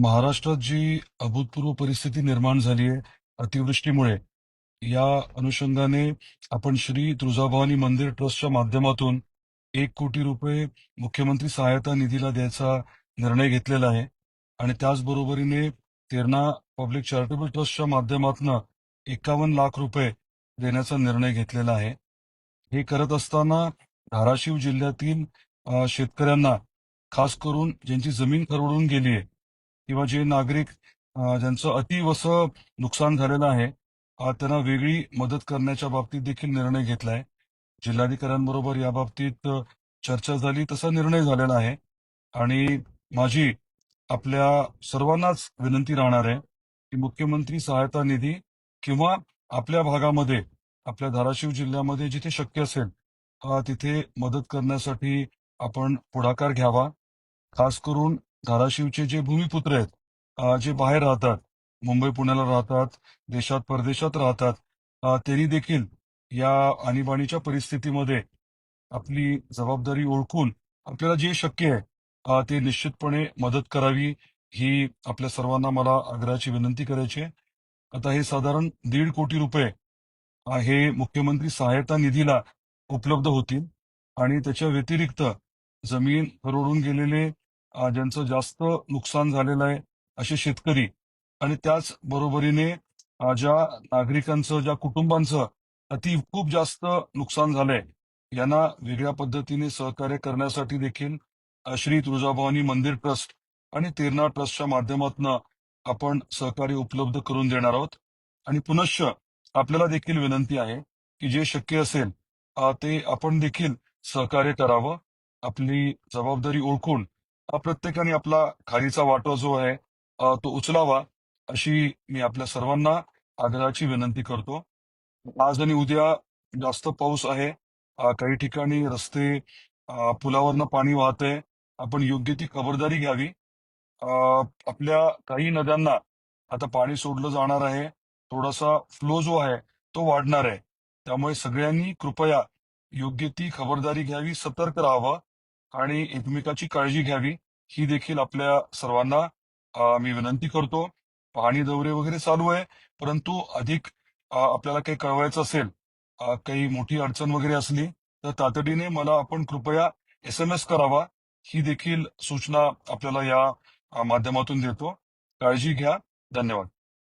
महाराष्ट्रात जी अभूतपूर्व परिस्थिती निर्माण झाली आहे अतिवृष्टीमुळे, या अनुषंगाने आपण श्री तुळजाभवानी मंदिर ट्रस्टच्या माध्यमातून 1 कोटी रुपये मुख्यमंत्री सहायता निधीला द्यायचा निर्णय घेतलेला आहे आणि त्याचबरोबरीने तेरणा पब्लिक चॅरिटेबल ट्रस्टच्या माध्यमातून 51 लाख रुपये देण्याचा निर्णय घेतलेला आहे. हे करत असताना धाराशिव जिल्ह्यातील शेतकऱ्यांना, खास करून ज्यांची जमीन खरवडून गेली आहे किंवा जे नागरिक ज्यांचं अतीव असं नुकसान झालेलं आहे, त्यांना वेगळी मदत करण्याच्या बाबतीत देखील निर्णय घेतलाय. जिल्हाधिकाऱ्यांबरोबर याबाबतीत चर्चा झाली, तसा निर्णय झालेला आहे आणि माझी आपल्या सर्वांनाच विनंती राहणार आहे की मुख्यमंत्री सहायता निधी किंवा आपल्या भागामध्ये, आपल्या धाराशिव जिल्ह्यामध्ये जिथे शक्य असेल तिथे मदत करण्यासाठी आपण पुढाकार घ्यावा. खास करून धाराशिवचे जे भूमिपुत्र आहेत, जे बाहेर राहतात, मुंबई पुण्याला राहतात, देशात परदेशात राहतात, त्यांनी देखील या आणीबाणीच्या परिस्थितीमध्ये आपली जबाबदारी ओळखून आपल्याला जे शक्य आहे ते निश्चितपणे मदत करावी, ही आपल्या सर्वांना मला आग्रहाची विनंती करायची आहे. आता हे साधारण 1.5 कोटी रुपये हे मुख्यमंत्री सहायता निधीला उपलब्ध होतील आणि त्याच्या व्यतिरिक्त जमीन खरवडून गेलेले, ज्यांचं जास्त नुकसान झालेलं आहे असे शेतकरी आणि त्याच बरोबरीने ज्या नागरिकांचं, ज्या कुटुंबांचं खूप जास्त नुकसान झालंय, यांना वेगळ्या पद्धतीने सहकार्य करण्यासाठी देखील श्री तुळजाभवानी मंदिर ट्रस्ट आणि तेरणा ट्रस्टच्या माध्यमातून आपण सहकार्य उपलब्ध करून देणार आहोत. आणि पुनश्च आपल्याला देखील विनंती आहे की जे शक्य असेल ते आपण देखील सहकार्य करावं. आपली जबाबदारी ओळखून प्रत्येकाने आपला खारीचा वाटा जो आहे तो उचलावा, अशी मी आपल्या सर्वांना आग्रहाची विनंती करतो. आज आणि उद्या जास्त पाऊस आहे. काही ठिकाणी रस्ते, पुलावरनं पाणी वाहतंय. आपण योग्य ती खबरदारी घ्यावी. अ, आपल्या काही नद्यांना आता पाणी सोडलं जाणार आहे. थोडासा फ्लो जो आहे तो वाढणार आहे. त्यामुळे सगळ्यांनी कृपया योग्य ती खबरदारी घ्यावी, सतर्क राहावं आणि एकमेकाची काळजी घ्यावी, ही देखील आपल्या सर्वांना मी विनंती करतो. पाहणी दौरे वगैरे चालू आहे, परंतु अधिक आपल्याला काही कळवायचं असेल, काही मोठी अडचण वगैरे असली, तर तातडीने मला आपण कृपया SMS करावा, ही देखील सूचना आपल्याला या माध्यमातून देतो. काळजी घ्या. धन्यवाद.